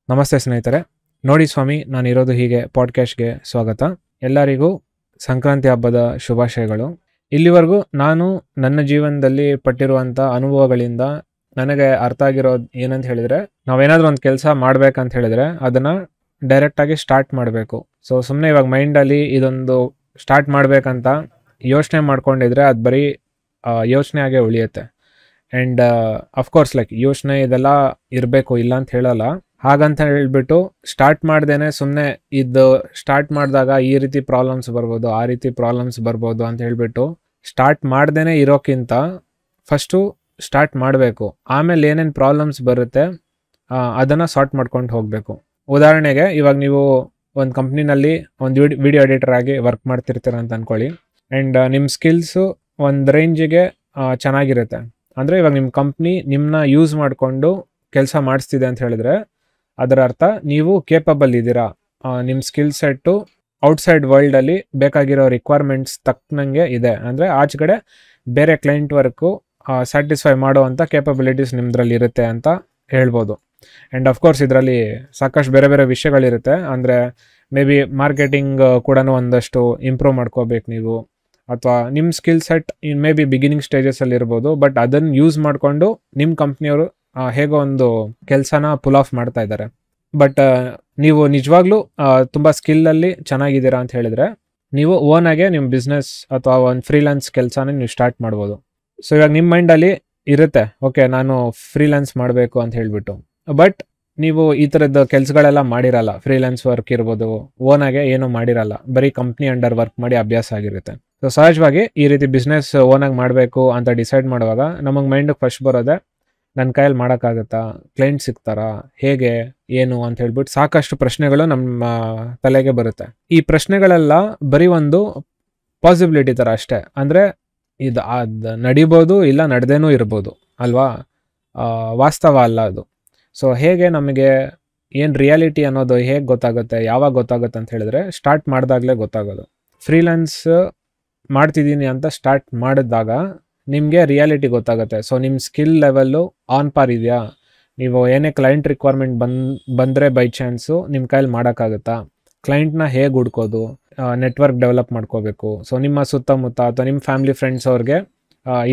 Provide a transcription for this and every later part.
ನಮಸ್ತೆ ಸ್ನೇಹಿತರೆ. ನೋಡಿ ಸ್ವಾಮಿ, ನಾನಿರೋದು ಹೀಗೆ ಪಾಡ್ಕಾಸ್ಟ್ಗೆ ಸ್ವಾಗತ. ಎಲ್ಲರಿಗೂ ಸಂಕ್ರಾಂತಿ ಹಬ್ಬದ ಶುಭಾಶಯಗಳು. ಇಲ್ಲಿವರೆಗೂ ನಾನು ನನ್ನ ಜೀವನದಲ್ಲಿ ಪಟ್ಟಿರುವಂಥ ಅನುಭವಗಳಿಂದ ನನಗೆ ಅರ್ಥ ಆಗಿರೋದು ಏನಂತ ಹೇಳಿದರೆ, ನಾವೇನಾದರೂ ಒಂದು ಕೆಲಸ ಮಾಡಬೇಕಂತ ಹೇಳಿದರೆ ಅದನ್ನು ಡೈರೆಕ್ಟಾಗಿ ಸ್ಟಾರ್ಟ್ ಮಾಡಬೇಕು. ಸೊ ಸುಮ್ಮನೆ ಇವಾಗ ಮೈಂಡಲ್ಲಿ ಇದೊಂದು ಸ್ಟಾರ್ಟ್ ಮಾಡಬೇಕಂತ ಯೋಚನೆ ಮಾಡ್ಕೊಂಡಿದ್ರೆ ಅದು ಬರೀ ಯೋಚನೆ ಆಗೇ ಉಳಿಯುತ್ತೆ. ಆ್ಯಂಡ್ ಅಫ್ಕೋರ್ಸ್ ಯೋಚನೆ ಇದೆಲ್ಲ ಇರಬೇಕು, ಇಲ್ಲ ಅಂತ ಹೇಳಲ್ಲ. ಹಾಗಂತ ಹೇಳ್ಬಿಟ್ಟು ಸ್ಟಾರ್ಟ್ ಮಾಡ್ದೇನೆ ಸುಮ್ಮನೆ ಇದು ಸ್ಟಾರ್ಟ್ ಮಾಡಿದಾಗ ಈ ರೀತಿ ಪ್ರಾಬ್ಲಮ್ಸ್ ಬರ್ಬೋದು, ಆ ರೀತಿ ಪ್ರಾಬ್ಲಮ್ಸ್ ಬರ್ಬೋದು ಅಂತ ಹೇಳ್ಬಿಟ್ಟು ಸ್ಟಾರ್ಟ್ ಮಾಡ್ದೇನೆ ಇರೋಕ್ಕಿಂತ ಫಸ್ಟು ಸ್ಟಾರ್ಟ್ ಮಾಡಬೇಕು. ಆಮೇಲೆ ಏನೇನು ಪ್ರಾಬ್ಲಮ್ಸ್ ಬರುತ್ತೆ ಅದನ್ನು ಸಾರ್ಟ್ ಮಾಡ್ಕೊಂಡು ಹೋಗಬೇಕು. ಉದಾಹರಣೆಗೆ ಇವಾಗ ನೀವು ಒಂದು ಕಂಪ್ನಿನಲ್ಲಿ ಒಂದು ವಿಡಿಯೋ ಎಡಿಟರ್ ಆಗಿ ವರ್ಕ್ ಮಾಡ್ತಿರ್ತೀರ ಅಂತ ಅಂದ್ಕೊಳ್ಳಿ. ಆ್ಯಂಡ್ ನಿಮ್ಮ ಸ್ಕಿಲ್ಸು ಒಂದು ರೇಂಜಿಗೆ ಚೆನ್ನಾಗಿರುತ್ತೆ. ಅಂದರೆ ಇವಾಗ ನಿಮ್ಮ ಕಂಪ್ನಿ ನಿಮ್ಮನ್ನ ಯೂಸ್ ಮಾಡಿಕೊಂಡು ಕೆಲಸ ಮಾಡಿಸ್ತಿದೆ ಅಂತ ಹೇಳಿದ್ರೆ ಅದರ ಅರ್ಥ ನೀವು ಕೇಪಬಲ್ ಇದ್ದೀರಾ. ನಿಮ್ಮ ಸ್ಕಿಲ್ ಸೆಟ್ಟು ಔಟ್ಸೈಡ್ ವರ್ಲ್ಡಲ್ಲಿ ಬೇಕಾಗಿರೋ ರಿಕ್ವೈರ್ಮೆಂಟ್ಸ್ ತಕ್ಕನಂಗೆ ಇದೆ. ಅಂದರೆ ಆಚೆಗಡೆ ಬೇರೆ ಕ್ಲೈಂಟ್ ವರ್ಕು ಸ್ಯಾಟಿಸ್ಫೈ ಮಾಡುವಂಥ ಕೇಪಬಿಲಿಟೀಸ್ ನಿಮ್ಮದ್ರಲ್ಲಿ ಇರುತ್ತೆ ಅಂತ ಹೇಳ್ಬೋದು. ಆ್ಯಂಡ್ ಅಫ್ಕೋರ್ಸ್ ಇದರಲ್ಲಿ ಸಾಕಷ್ಟು ಬೇರೆ ಬೇರೆ ವಿಷಯಗಳಿರುತ್ತೆ. ಅಂದರೆ ಮೇ ಬಿ ಮಾರ್ಕೆಟಿಂಗ್ ಕೂಡ ಒಂದಷ್ಟು ಇಂಪ್ರೂವ್ ಮಾಡ್ಕೋಬೇಕು ನೀವು, ಅಥವಾ ನಿಮ್ಮ skill set maybe beginning ಸ್ಟೇಜಸಲ್ಲಿ ಇರ್ಬೋದು. ಬಟ್ ಅದನ್ನು ಯೂಸ್ ಮಾಡಿಕೊಂಡು ನಿಮ್ಮ ಕಂಪ್ನಿಯವರು ಹೇಗೋ ಒಂದು ಕೆಲಸನ ಪುಲ್ ಆಫ್ ಮಾಡ್ತಾ ಇದ್ದಾರೆ. ಬಟ್ ನೀವು ನಿಜವಾಗ್ಲೂ ತುಂಬ ಸ್ಕಿಲ್ಲಲ್ಲಿ ಚೆನ್ನಾಗಿದ್ದೀರಾ ಅಂತ ಹೇಳಿದರೆ ನೀವು ಓನಾಗೆ ನಿಮ್ಮ ಬಿಸ್ನೆಸ್ ಅಥವಾ ಒಂದು ಫ್ರೀಲಾನ್ಸ್ ಕೆಲಸನ ನೀವು ಸ್ಟಾರ್ಟ್ ಮಾಡ್ಬೋದು. ಸೊ ಇವಾಗ ನಿಮ್ಮ ಮೈಂಡಲ್ಲಿ ಇರುತ್ತೆ, ಓಕೆ ನಾನು ಫ್ರೀಲಾನ್ಸ್ ಮಾಡಬೇಕು ಅಂತ ಹೇಳಿಬಿಟ್ಟು. ಬಟ್ ನೀವು ಈ ಥರದ್ದು ಕೆಲಸಗಳೆಲ್ಲ ಮಾಡಿರಲ್ಲ. ಫ್ರೀಲಾನ್ಸ್ ವರ್ಕ್ ಇರ್ಬೋದು, ಓನಾಗೆ ಏನೂ ಮಾಡಿರಲ್ಲ, ಬರೀ ಕಂಪ್ನಿ ಅಂಡರ್ ವರ್ಕ್ ಮಾಡಿ ಅಭ್ಯಾಸ ಆಗಿರುತ್ತೆ. ಸೊ ಸಹಜವಾಗಿ ಈ ರೀತಿ ಬಿಸ್ನೆಸ್ ಓನಾಗಿ ಮಾಡಬೇಕು ಅಂತ ಡಿಸೈಡ್ ಮಾಡುವಾಗ ನಮಗೆ ಮೈಂಡಿಗೆ ಫಸ್ಟ್ ಬರೋದೆ, ನನ್ನ ಕೈಯಲ್ಲಿ ಮಾಡೋಕ್ಕಾಗತ್ತಾ, ಕ್ಲೈಂಟ್ ಸಿಗ್ತಾರಾ, ಹೇಗೆ ಏನು ಅಂತ ಹೇಳ್ಬಿಟ್ಟು ಸಾಕಷ್ಟು ಪ್ರಶ್ನೆಗಳು ನಮ್ಮ ತಲೆಗೆ ಬರುತ್ತೆ. ಈ ಪ್ರಶ್ನೆಗಳೆಲ್ಲ ಬರೀ ಒಂದು ಪಾಸಿಬಿಲಿಟಿ ಥರ ಅಷ್ಟೇ. ಅಂದರೆ ಅದು ನಡಿಬೋದು, ಇಲ್ಲ ನಡೆದೇನೂ ಇರ್ಬೋದು ಅಲ್ವಾ, ವಾಸ್ತವ ಅಲ್ಲ ಅದು. ಸೊ ಹೇಗೆ ನಮಗೆ ಏನು ರಿಯಾಲಿಟಿ ಅನ್ನೋದು ಹೇಗೆ ಗೊತ್ತಾಗುತ್ತೆ, ಯಾವಾಗ ಗೊತ್ತಾಗುತ್ತೆ ಅಂತ ಹೇಳಿದ್ರೆ ಸ್ಟಾರ್ಟ್ ಮಾಡಿದಾಗಲೇ ಗೊತ್ತಾಗೋದು. ಫ್ರೀಲಾನ್ಸ್ ಮಾಡ್ತಿದ್ದೀನಿ ಅಂತ ಸ್ಟಾರ್ಟ್ ಮಾಡಿದಾಗ ನಿಮಗೆ ರಿಯಾಲಿಟಿ ಗೊತ್ತಾಗುತ್ತೆ. ಸೊ ನಿಮ್ಮ ಸ್ಕಿಲ್ ಲೆವೆಲ್ಲು ಆನ್ ಪಾರ್ ಇದೆಯಾ, ನೀವು ಏನೇ ಕ್ಲೈಂಟ್ ರಿಕ್ವೈರ್ಮೆಂಟ್ ಬಂದರೆ ಬೈ ಚಾನ್ಸು ನಿಮ್ಮ ಕೈಯಲ್ಲಿ ಮಾಡೋಕ್ಕಾಗುತ್ತಾ, ಕ್ಲೈಂಟ್ನ ಹೇಗೆ ಹುಡ್ಕೋದು, ನೆಟ್ವರ್ಕ್ ಡೆವಲಪ್ ಮಾಡ್ಕೋಬೇಕು. ಸೊ ನಿಮ್ಮ ಸುತ್ತಮುತ್ತ ಅಥವಾ ನಿಮ್ಮ ಫ್ಯಾಮಿಲಿ ಫ್ರೆಂಡ್ಸ್ ಅವ್ರಿಗೆ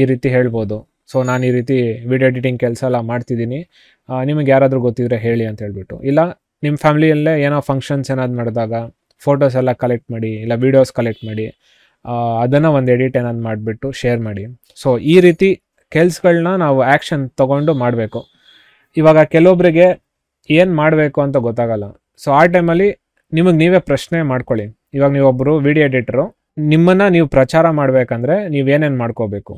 ಈ ರೀತಿ ಹೇಳ್ಬೋದು, ಸೊ ನಾನು ಈ ರೀತಿ ವಿಡಿಯೋ ಎಡಿಟಿಂಗ್ ಕೆಲಸ ಎಲ್ಲ ಮಾಡ್ತಿದ್ದೀನಿ, ನಿಮಗೆ ಯಾರಾದರೂ ಗೊತ್ತಿದ್ರೆ ಹೇಳಿ ಅಂತ ಹೇಳ್ಬಿಟ್ಟು. ಇಲ್ಲ ನಿಮ್ಮ ಫ್ಯಾಮಿಲಿಯಲ್ಲೇ ಏನೋ ಫಂಕ್ಷನ್ಸ್ ಏನಾದ್ರು ನಡೆದಾಗ ಫೋಟೋಸ್ ಎಲ್ಲ ಕಲೆಕ್ಟ್ ಮಾಡಿ, ಇಲ್ಲ ವೀಡಿಯೋಸ್ ಕಲೆಕ್ಟ್ ಮಾಡಿ, ಅದನ್ನು ಒಂದು ಎಡಿಟ್ ಏನಾದ್ರು ಮಾಡಿಬಿಟ್ಟು ಶೇರ್ ಮಾಡಿ. ಸೊ ಈ ರೀತಿ ಕೆಲ್ಸಗಳನ್ನ ನಾವು ಆ್ಯಕ್ಷನ್ ತೊಗೊಂಡು ಮಾಡಬೇಕು. ಇವಾಗ ಕೆಲವೊಬ್ಬರಿಗೆ ಏನು ಮಾಡಬೇಕು ಅಂತ ಗೊತ್ತಾಗಲ್ಲ. ಸೊ ಆ ಟೈಮಲ್ಲಿ ನಿಮಗೆ ನೀವೇ ಪ್ರಶ್ನೆ ಮಾಡ್ಕೊಳ್ಳಿ. ಇವಾಗ ನೀವೊಬ್ಬರು ವಿಡಿಯೋ ಎಡಿಟರು, ನಿಮ್ಮನ್ನು ನೀವು ಪ್ರಚಾರ ಮಾಡಬೇಕಂದ್ರೆ ನೀವೇನೇನು ಮಾಡ್ಕೋಬೇಕು.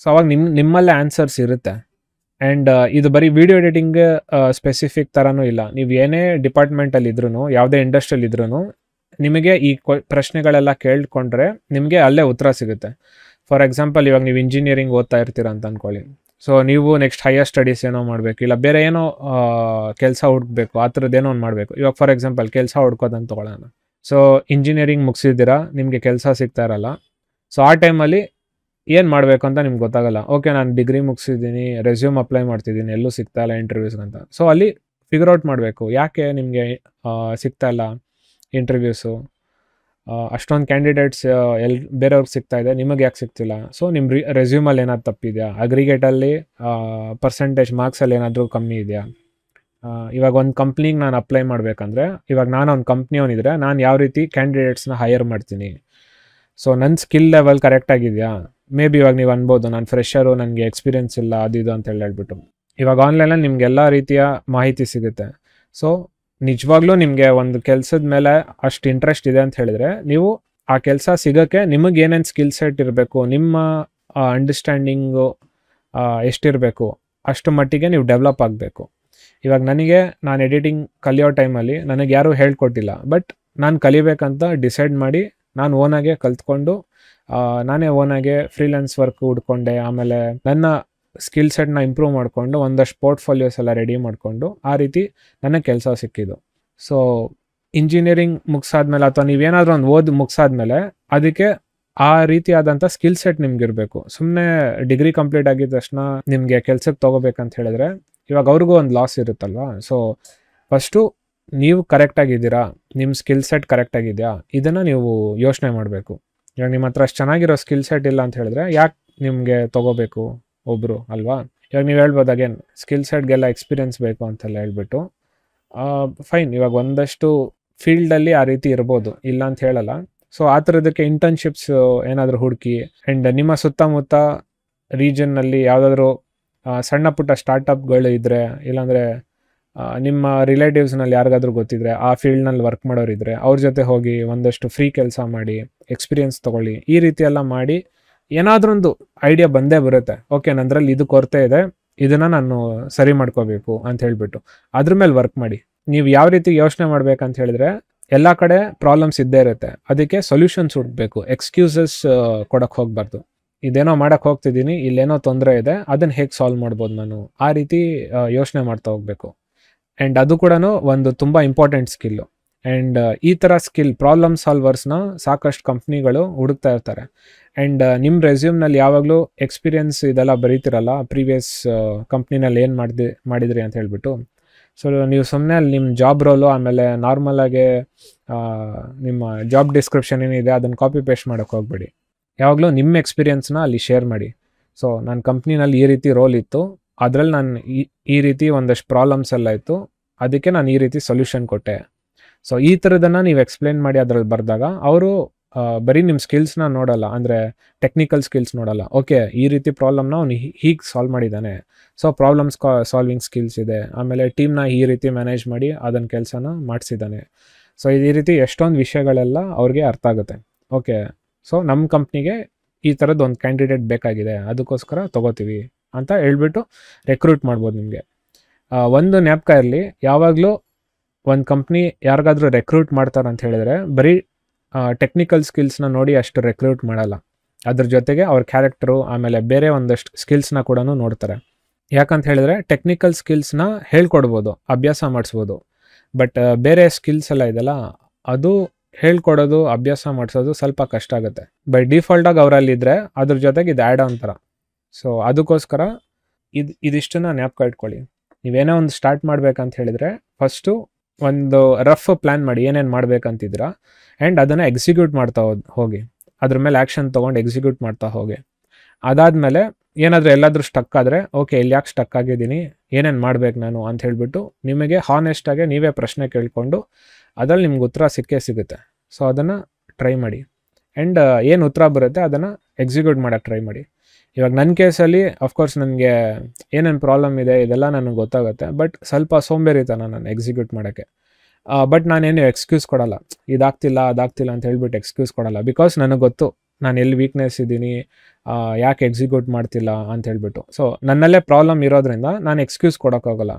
ಸೊ ಅವಾಗ ನಿಮ್ಮಲ್ಲೇ ಆನ್ಸರ್ಸ್ ಇರುತ್ತೆ. ಆ್ಯಂಡ್ ಇದು ಬರೀ ವಿಡಿಯೋ ಎಡಿಟಿಂಗ್ ಸ್ಪೆಸಿಫಿಕ್ ಥರನೂ ಇಲ್ಲ. ನೀವು ಏನೇ ಡಿಪಾರ್ಟ್ಮೆಂಟಲ್ಲಿ ಇದ್ರೂ, ಯಾವುದೇ ಇಂಡಸ್ಟ್ರಿಯಲ್ಲಿ ಇದ್ರೂ ನಿಮಗೆ ಈ ಪ್ರಶ್ನೆಗಳೆಲ್ಲ ಕೇಳ್ಕೊಂಡ್ರೆ ನಿಮಗೆ ಅಲ್ಲೇ ಉತ್ತರ ಸಿಗುತ್ತೆ. ಫಾರ್ ಎಕ್ಸಾಂಪಲ್ ಇವಾಗ ನೀವು ಇಂಜಿನಿಯರಿಂಗ್ ಓದ್ತಾ ಇರ್ತೀರ ಅಂತ ಅಂದ್ಕೊಳ್ಳಿ. ಸೊ ನೀವು ನೆಕ್ಸ್ಟ್ ಹೈಯರ್ ಸ್ಟಡೀಸ್ ಏನೋ ಮಾಡಬೇಕು, ಇಲ್ಲ ಬೇರೆ ಏನೋ ಕೆಲಸ ಹುಡುಕ್ಬೇಕು, ಆ ಥರದ್ದೇನೋ ಒಂದು ಮಾಡಬೇಕು. ಇವಾಗ ಫಾರ್ ಎಕ್ಸಾಂಪಲ್ ಕೆಲಸ ಹುಡ್ಕೋದಂತ ತೊಗೊಳ್ಳೋಣ. ಸೊ ಇಂಜಿನಿಯರಿಂಗ್ ಮುಗಿಸಿದ್ದೀರಾ, ನಿಮಗೆ ಕೆಲಸ ಸಿಗ್ತಾ ಇರಲ್ಲ. ಸೊ ಆ ಟೈಮಲ್ಲಿ ಏನು ಮಾಡಬೇಕು ಅಂತ ನಿಮ್ಗೆ ಗೊತ್ತಾಗಲ್ಲ. ಓಕೆ, ನಾನು ಡಿಗ್ರಿ ಮುಗಿಸಿದ್ದೀನಿ, ರೆಸ್ಯೂಮ್ ಅಪ್ಲೈ ಮಾಡ್ತಿದ್ದೀನಿ, ಎಲ್ಲೂ ಸಿಗ್ತಾ ಇಲ್ಲ ಇಂಟರ್ವ್ಯೂಸ್ಗಂತ. ಸೊ ಅಲ್ಲಿ ಫಿಗರ್ ಔಟ್ ಮಾಡಬೇಕು, ಯಾಕೆ ನಿಮಗೆ ಸಿಗ್ತಾ ಇಲ್ಲ ಇಂಟರ್ವ್ಯೂಸು, ಅಷ್ಟೊಂದು ಕ್ಯಾಂಡಿಡೇಟ್ಸ್ ಬೇರೆಯವ್ರಿಗೆ ಸಿಗ್ತಾ ಇದೆ, ನಿಮಗೆ ಯಾಕೆ ಸಿಗ್ತಿಲ್ಲ. ಸೊ ನಿಮ್ಮ ರೆಸ್ಯೂಮಲ್ಲಿ ಏನಾದ್ರು ತಪ್ಪಿದೆಯಾ, ಅಗ್ರಿಗೇಟಲ್ಲಿ ಪರ್ಸೆಂಟೇಜ್ ಮಾರ್ಕ್ಸಲ್ಲಿ ಏನಾದರೂ ಕಮ್ಮಿ ಇದೆಯಾ. ಇವಾಗ ಒಂದು ಕಂಪ್ನಿಗೆ ನಾನು ಅಪ್ಲೈ ಮಾಡಬೇಕಂದ್ರೆ, ಇವಾಗ ನಾನು ಒಂದು ಕಂಪ್ನಿಯವನಿದ್ರೆ ನಾನು ಯಾವ ರೀತಿ ಕ್ಯಾಂಡಿಡೇಟ್ಸ್ನ ಹೈಯರ್ ಮಾಡ್ತೀನಿ, ಸೊ ನನ್ನ ಸ್ಕಿಲ್ ಲೆವೆಲ್ ಕರೆಕ್ಟಾಗಿದೆಯಾ. ಮೇ ಬಿ ಇವಾಗ ನೀವು ಅನ್ಬೋದು, ನಾನು ಫ್ರೆಷರು, ನನಗೆ ಎಕ್ಸ್ಪೀರಿಯನ್ಸ್ ಇಲ್ಲ, ಅದು ಇದು ಅಂತ ಹೇಳ್ಬಿಟ್ಟು. ಇವಾಗ ಆನ್ಲೈನಲ್ಲಿ ನಿಮ್ಗೆ ಎಲ್ಲ ರೀತಿಯ ಮಾಹಿತಿ ಸಿಗುತ್ತೆ. ಸೊ ನಿಜವಾಗ್ಲೂ ನಿಮಗೆ ಒಂದು ಕೆಲಸದ ಮೇಲೆ ಅಷ್ಟು ಇಂಟ್ರೆಸ್ಟ್ ಇದೆ ಅಂತ ಹೇಳಿದ್ರೆ ನೀವು ಆ ಕೆಲಸ ಸಿಗೋಕ್ಕೆ ನಿಮಗೆ ಏನೇನು ಸ್ಕಿಲ್ ಸೆಟ್ ಇರಬೇಕು, ನಿಮ್ಮ ಅಂಡರ್ಸ್ಟ್ಯಾಂಡಿಂಗು ಎಷ್ಟಿರಬೇಕು ಅಷ್ಟು ಮಟ್ಟಿಗೆ ನೀವು ಡೆವಲಪ್ ಆಗಬೇಕು. ಇವಾಗ ನಾನು ಎಡಿಟಿಂಗ್ ಕಲಿಯೋ ಟೈಮಲ್ಲಿ ನನಗೆ ಯಾರೂ ಹೇಳ್ಕೊಟ್ಟಿಲ್ಲ. ಬಟ್ ನಾನು ಕಲಿಬೇಕಂತ ಡಿಸೈಡ್ ಮಾಡಿ ನಾನು ಓನಾಗೆ ಕಲ್ತ್ಕೊಂಡು ನಾನೇ ಓನಾಗೆ ಫ್ರೀಲಾನ್ಸ್ ವರ್ಕ್ ಹುಡ್ಕೊಂಡೆ. ಆಮೇಲೆ ನನ್ನ ಸ್ಕಿಲ್ ಸೆಟ್ನ ಇಂಪ್ರೂವ್ ಮಾಡಿಕೊಂಡು ಒಂದಷ್ಟು ಪೋರ್ಟ್ಫೋಲಿಯೋಸ್ ಎಲ್ಲ ರೆಡಿ ಮಾಡಿಕೊಂಡು ಆ ರೀತಿ ನನಗೆ ಕೆಲಸ ಸಿಕ್ಕಿದ್ದು. ಸೊ ಇಂಜಿನಿಯರಿಂಗ್ ಮುಗಿಸಾದ್ಮೇಲೆ ಅಥವಾ ನೀವೇನಾದರೂ ಒಂದು ಮುಗಿಸಾದ್ಮೇಲೆ ಅದಕ್ಕೆ ಆ ರೀತಿಯಾದಂಥ ಸ್ಕಿಲ್ ಸೆಟ್ ನಿಮ್ಗಿರಬೇಕು. ಸುಮ್ಮನೆ ಡಿಗ್ರಿ ಕಂಪ್ಲೀಟ್ ಆಗಿದ ತಕ್ಷಣ ನಿಮಗೆ ಕೆಲ್ಸಕ್ಕೆ ತೊಗೋಬೇಕಂತ ಹೇಳಿದ್ರೆ ಇವಾಗ ಅವ್ರಿಗೂ ಒಂದು ಲಾಸ್ ಇರುತ್ತಲ್ವ. ಸೊ ಫಸ್ಟು ನೀವು ಕರೆಕ್ಟಾಗಿದ್ದೀರಾ, ನಿಮ್ಮ ಸ್ಕಿಲ್ ಸೆಟ್ ಕರೆಕ್ಟಾಗಿದೆಯಾ, ಇದನ್ನು ನೀವು ಯೋಚನೆ ಮಾಡಬೇಕು. ಇವಾಗ ನಿಮ್ಮ ಹತ್ರ ಅಷ್ಟು ಚೆನ್ನಾಗಿರೋ ಸ್ಕಿಲ್ ಸೆಟ್ ಇಲ್ಲ ಅಂತ ಹೇಳಿದ್ರೆ ಯಾಕೆ ನಿಮಗೆ ತೊಗೋಬೇಕು ಒಬ್ಬರು ಅಲ್ವಾ? ಇವಾಗ ನೀವು ಹೇಳ್ಬೋದು ಅಗೇನ್ ಸ್ಕಿಲ್ ಸೆಟ್ಗೆಲ್ಲ ಎಕ್ಸ್ಪೀರಿಯನ್ಸ್ ಬೇಕು ಅಂತೆಲ್ಲ ಹೇಳ್ಬಿಟ್ಟು, ಫೈನ್, ಇವಾಗ ಒಂದಷ್ಟು ಫೀಲ್ಡಲ್ಲಿ ಆ ರೀತಿ ಇರ್ಬೋದು, ಇಲ್ಲ ಅಂತ ಹೇಳಲ್ಲ. ಸೊ ಆ ಥರದಕ್ಕೆ ಇಂಟರ್ನ್ಶಿಪ್ಸ್ ಏನಾದರೂ ಹುಡುಕಿ, ಆ್ಯಂಡ್ ನಿಮ್ಮ ಸುತ್ತಮುತ್ತ ರೀಜನ್ನಲ್ಲಿ ಯಾವುದಾದ್ರೂ ಸಣ್ಣ ಪುಟ್ಟ ಸ್ಟಾರ್ಟಪ್ಗಳು ಇದ್ದರೆ, ಇಲ್ಲಾಂದರೆ ನಿಮ್ಮ ರಿಲೇಟಿವ್ಸ್ನಲ್ಲಿ ಯಾರಿಗಾದ್ರೂ ಗೊತ್ತಿದ್ರೆ ಆ ಫೀಲ್ಡ್ನಲ್ಲಿ ವರ್ಕ್ ಮಾಡೋರಿದ್ದರೆ ಅವ್ರ ಜೊತೆ ಹೋಗಿ ಒಂದಷ್ಟು ಫ್ರೀ ಕೆಲಸ ಮಾಡಿ ಎಕ್ಸ್ಪೀರಿಯನ್ಸ್ ತೊಗೊಳ್ಳಿ. ಈ ರೀತಿ ಎಲ್ಲ ಮಾಡಿ ಏನಾದ್ರೊಂದು ಐಡಿಯಾ ಬಂದೇ ಬರುತ್ತೆ. ಓಕೆ, ನಂದ್ರಲ್ಲಿ ಇದು ಕೊರತೆ ಇದೆ, ಇದನ್ನು ನಾನು ಸರಿ ಮಾಡ್ಕೋಬೇಕು ಅಂತ ಹೇಳಿಬಿಟ್ಟು ಅದ್ರ ಮೇಲೆ ವರ್ಕ್ ಮಾಡಿ. ನೀವು ಯಾವ ರೀತಿ ಯೋಚನೆ ಮಾಡ್ಬೇಕಂತ ಹೇಳಿದ್ರೆ, ಎಲ್ಲ ಕಡೆ ಪ್ರಾಬ್ಲಮ್ಸ್ ಇದ್ದೇ ಇರುತ್ತೆ, ಅದಕ್ಕೆ ಸೊಲ್ಯೂಷನ್ಸ್ ಹುಡುಕ್ಬೇಕು. ಎಕ್ಸ್ಕ್ಯೂಸಸ್ ಕೊಡೋಕ್ಕೆ ಹೋಗಬಾರ್ದು. ಇದೇನೋ ಮಾಡೋಕ್ಕೆ ಹೋಗ್ತಿದ್ದೀನಿ, ಇಲ್ಲೇನೋ ತೊಂದರೆ ಇದೆ, ಅದನ್ನು ಹೇಗೆ ಸಾಲ್ವ್ ಮಾಡ್ಬೋದು ನಾನು, ಆ ರೀತಿ ಯೋಚನೆ ಮಾಡ್ತಾ ಹೋಗಬೇಕು. ಆ್ಯಂಡ್ ಅದು ಕೂಡ ಒಂದು ತುಂಬ ಇಂಪಾರ್ಟೆಂಟ್ ಸ್ಕಿಲ್ಲು. ಆ್ಯಂಡ್ ಈ ಥರ ಸ್ಕಿಲ್ ಪ್ರಾಬ್ಲಮ್ ಸಾಲ್ವರ್ಸ್ನ ಸಾಕಷ್ಟು ಕಂಪ್ನಿಗಳು ಹುಡುಕ್ತಾ ಇರ್ತಾರೆ. ಆ್ಯಂಡ್ ನಿಮ್ಮ ರೆಸ್ಯೂಮ್ನಲ್ಲಿ ಯಾವಾಗಲೂ ಎಕ್ಸ್ಪೀರಿಯನ್ಸ್ ಇದೆಲ್ಲ ಬರೀತಿರಲ್ಲ, ಪ್ರೀವಿಯಸ್ ಕಂಪ್ನಿನಲ್ಲಿ ಏನು ಮಾಡಿದ್ರಿ ಅಂತ ಹೇಳ್ಬಿಟ್ಟು. ಸೊ ನೀವು ಸುಮ್ಮನೆ ಅಲ್ಲಿ ನಿಮ್ಮ ಜಾಬ್ ರೋಲು ಆಮೇಲೆ ನಾರ್ಮಲಾಗಿ ನಿಮ್ಮ ಜಾಬ್ ಡಿಸ್ಕ್ರಿಪ್ಷನ್ ಏನಿದೆ ಅದನ್ನು ಕಾಪಿ ಪೇಸ್ಟ್ ಮಾಡೋಕ್ಕೆ ಹೋಗ್ಬೇಡಿ. ಯಾವಾಗಲೂ ನಿಮ್ಮ ಎಕ್ಸ್ಪೀರಿಯನ್ಸ್ನ ಅಲ್ಲಿ ಶೇರ್ ಮಾಡಿ. ಸೊ ನನ್ನ ಕಂಪ್ನಿನಲ್ಲಿ ಈ ರೀತಿ ರೋಲ್ ಇತ್ತು, ಅದರಲ್ಲಿ ನಾನು ಈ ರೀತಿ ಒಂದಷ್ಟು ಪ್ರಾಬ್ಲಮ್ಸ್ ಎಲ್ಲ ಇತ್ತು, ಅದಕ್ಕೆ ನಾನು ಈ ರೀತಿ ಸೊಲ್ಯೂಷನ್ ಕೊಟ್ಟೆ. ಸೊ ಈ ಥರದನ್ನು ನೀವು ಎಕ್ಸ್ಪ್ಲೇನ್ ಮಾಡಿ ಅದರಲ್ಲಿ ಬರೆದಾಗ ಅವರು ಬರೀ ನಿಮ್ಮ ಸ್ಕಿಲ್ಸ್ನ ನೋಡಲ್ಲ, ಅಂದರೆ ಟೆಕ್ನಿಕಲ್ ಸ್ಕಿಲ್ಸ್ ನೋಡಲ್ಲ. ಓಕೆ, ಈ ರೀತಿ ಪ್ರಾಬ್ಲಮ್ನ ಅವ್ನು ಹೀಗೆ ಸಾಲ್ವ್ ಮಾಡಿದ್ದಾನೆ, ಸೊ ಪ್ರಾಬ್ಲಮ್ಸ್ ಸಾಲ್ವಿಂಗ್ ಸ್ಕಿಲ್ಸ್ ಇದೆ, ಆಮೇಲೆ ಟೀಮ್ನ ಈ ರೀತಿ ಮ್ಯಾನೇಜ್ ಮಾಡಿ ಅದನ್ನು ಕೆಲಸನ ಮಾಡಿಸಿದ್ದಾನೆ. ಸೊ ಈ ರೀತಿ ಎಷ್ಟೊಂದು ವಿಷಯಗಳೆಲ್ಲ ಅವ್ರಿಗೆ ಅರ್ಥ ಆಗುತ್ತೆ. ಓಕೆ, ಸೊ ನಮ್ಮ ಕಂಪ್ನಿಗೆ ಈ ಥರದ್ದು ಒಂದು ಕ್ಯಾಂಡಿಡೇಟ್ ಬೇಕಾಗಿದೆ, ಅದಕ್ಕೋಸ್ಕರ ತೊಗೋತೀವಿ ಅಂತ ಹೇಳ್ಬಿಟ್ಟು ರೆಕ್ರೂಟ್ ಮಾಡ್ಬೋದು ನಿಮಗೆ. ಒಂದು ಜ್ಞಾಪಕ ಇರಲಿ, ಯಾವಾಗಲೂ ಒಂದು ಕಂಪ್ನಿ ಯಾರಿಗಾದ್ರೂ ರೆಕ್ರೂಟ್ ಮಾಡ್ತಾರೆ ಅಂತ ಹೇಳಿದ್ರೆ ಬರೀ ಟೆಕ್ನಿಕಲ್ ಸ್ಕಿಲ್ಸ್ನ ನೋಡಿ ಅಷ್ಟು ರೆಕ್ರೂಟ್ ಮಾಡಲ್ಲ, ಅದ್ರ ಜೊತೆಗೆ ಅವ್ರ ಕ್ಯಾರೆಕ್ಟರು ಆಮೇಲೆ ಬೇರೆ ಒಂದಷ್ಟು ಸ್ಕಿಲ್ಸ್ನ ಕೂಡ ನೋಡ್ತಾರೆ. ಯಾಕಂತ ಹೇಳಿದ್ರೆ ಟೆಕ್ನಿಕಲ್ ಸ್ಕಿಲ್ಸ್ನ ಹೇಳ್ಕೊಡ್ಬೋದು, ಅಭ್ಯಾಸ ಮಾಡಿಸ್ಬೋದು, ಬಟ್ ಬೇರೆ ಸ್ಕಿಲ್ಸ್ ಎಲ್ಲ ಇದೆಲ್ಲ ಅದು ಹೇಳ್ಕೊಡೋದು ಅಭ್ಯಾಸ ಮಾಡಿಸೋದು ಸ್ವಲ್ಪ ಕಷ್ಟ ಆಗುತ್ತೆ. ಬೈ ಡಿಫಾಲ್ಟಾಗಿ ಅವರಲ್ಲಿದ್ದರೆ ಅದ್ರ ಜೊತೆಗೆ ಇದು ಆ್ಯಡ್ ಆನ್ ಥರ. ಸೊ ಅದಕ್ಕೋಸ್ಕರ ಇದಿಷ್ಟನ್ನ ಜ್ಞಾಪಕ ಇಟ್ಕೊಳ್ಳಿ. ನೀವೇನೋ ಒಂದು ಸ್ಟಾರ್ಟ್ ಮಾಡ್ಬೇಕಂತ ಹೇಳಿದರೆ ಫಸ್ಟು ಒಂದು ರಫ್ ಪ್ಲ್ಯಾನ್ ಮಾಡಿ ಏನೇನು ಮಾಡ್ಬೇಕಂತಿದ್ದೀರಾ, ಆ್ಯಂಡ್ ಅದನ್ನು ಎಕ್ಸಿಕ್ಯೂಟ್ ಮಾಡ್ತಾ ಹೋಗಿ, ಅದ್ರ ಮೇಲೆ ಆ್ಯಕ್ಷನ್ ತೊಗೊಂಡು ಎಕ್ಸಿಕ್ಯೂಟ್ ಮಾಡ್ತಾ ಹೋಗಿ. ಅದಾದಮೇಲೆ ಏನಾದರೂ ಎಲ್ಲಾದರೂ ಸ್ಟಕ್ ಆದರೆ, ಓಕೆ ಇಲ್ಲಿ ಯಾಕೆ ಸ್ಟಕ್ ಆಗಿದ್ದೀನಿ, ಏನೇನು ಮಾಡ್ಬೇಕು ನಾನು ಅಂತ ಹೇಳಿಬಿಟ್ಟು ನಿಮಗೆ ಹಾನೆಸ್ಟಾಗಿ ನೀವೇ ಪ್ರಶ್ನೆ ಕೇಳಿಕೊಂಡು ಅದರಲ್ಲಿ ನಿಮ್ಗೆ ಉತ್ತರ ಸಿಗುತ್ತೆ. ಸೊ ಅದನ್ನು ಟ್ರೈ ಮಾಡಿ, ಆ್ಯಂಡ್ ಏನು ಉತ್ತರ ಬರುತ್ತೆ ಅದನ್ನು ಎಕ್ಸಿಕ್ಯೂಟ್ ಮಾಡೋಕ್ಕೆ ಟ್ರೈ ಮಾಡಿ. ಇವಾಗ ನನ್ನ ಕೇಸಲ್ಲಿ ಅಫ್ಕೋರ್ಸ್ ನನಗೆ ಏನೇನು ಪ್ರಾಬ್ಲಮ್ ಇದೆ ಇದೆಲ್ಲ ನನಗೆ ಗೊತ್ತಾಗುತ್ತೆ, ಬಟ್ ಸ್ವಲ್ಪ ಸೋಂಬೇರಿತನ ನಾನು ಎಕ್ಸಿಕ್ಯೂಟ್ ಮಾಡೋಕ್ಕೆ. ಬಟ್ ನಾನೇನು ಎಕ್ಸ್ಕ್ಯೂಸ್ ಕೊಡಲ್ಲ, ಅದಾಗ್ತಿಲ್ಲ ಅಂತ ಹೇಳ್ಬಿಟ್ಟು ಎಕ್ಸ್ಕ್ಯೂಸ್ ಕೊಡಲ್ಲ. ಬಿಕಾಸ್ ನನಗೆ ಗೊತ್ತು ನಾನು ಎಲ್ಲಿ ವೀಕ್ನೆಸ್ ಇದ್ದೀನಿ, ಯಾಕೆ ಎಕ್ಸಿಕ್ಯೂಟ್ ಮಾಡ್ತಿಲ್ಲ ಅಂತ ಹೇಳ್ಬಿಟ್ಟು. ಸೊ ನನ್ನಲ್ಲೇ ಪ್ರಾಬ್ಲಮ್ ಇರೋದ್ರಿಂದ ನಾನು ಎಕ್ಸ್ಕ್ಯೂಸ್ ಕೊಡೋಕ್ಕಾಗಲ್ಲ.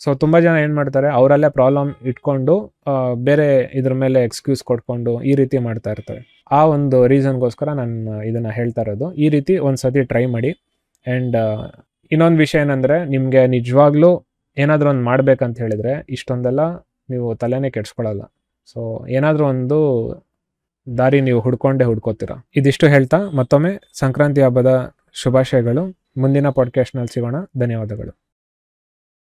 ಸೊ ತುಂಬ ಜನ ಏನು ಮಾಡ್ತಾರೆ, ಅವರಲ್ಲೇ ಪ್ರಾಬ್ಲಮ್ ಇಟ್ಕೊಂಡು ಬೇರೆ ಇದ್ರ ಮೇಲೆ ಎಕ್ಸ್ಕ್ಯೂಸ್ ಕೊಟ್ಕೊಂಡು ಈ ರೀತಿ ಮಾಡ್ತಾ ಇರ್ತಾರೆ. ಆ ಒಂದು ರೀಸನ್ಗೋಸ್ಕರ ನಾನು ಇದನ್ನು ಹೇಳ್ತಾ ಇರೋದು. ಈ ರೀತಿ ಒಂದು ಸತಿ ಟ್ರೈ ಮಾಡಿ. ಆ್ಯಂಡ್ ಇನ್ನೊಂದು ವಿಷಯ ಏನಂದರೆ, ನಿಮಗೆ ನಿಜವಾಗ್ಲೂ ಏನಾದರೂ ಒಂದು ಮಾಡಬೇಕಂತ ಹೇಳಿದರೆ ಇಷ್ಟೊಂದೆಲ್ಲ ನೀವು ತಲೆನೇ ಕೆಡಿಸ್ಕೊಳ್ಳಲ್ಲ. ಸೊ ಏನಾದರೂ ಒಂದು ದಾರಿ ನೀವು ಹುಡ್ಕೋತೀರ. ಇದಿಷ್ಟು ಹೇಳ್ತಾ ಮತ್ತೊಮ್ಮೆ ಸಂಕ್ರಾಂತಿ ಹಬ್ಬದ ಶುಭಾಶಯಗಳು. ಮುಂದಿನ ಪಾಡ್ಕಾಸ್ಟ್ನಲ್ಲಿ ಸಿಗೋಣ. ಧನ್ಯವಾದಗಳು.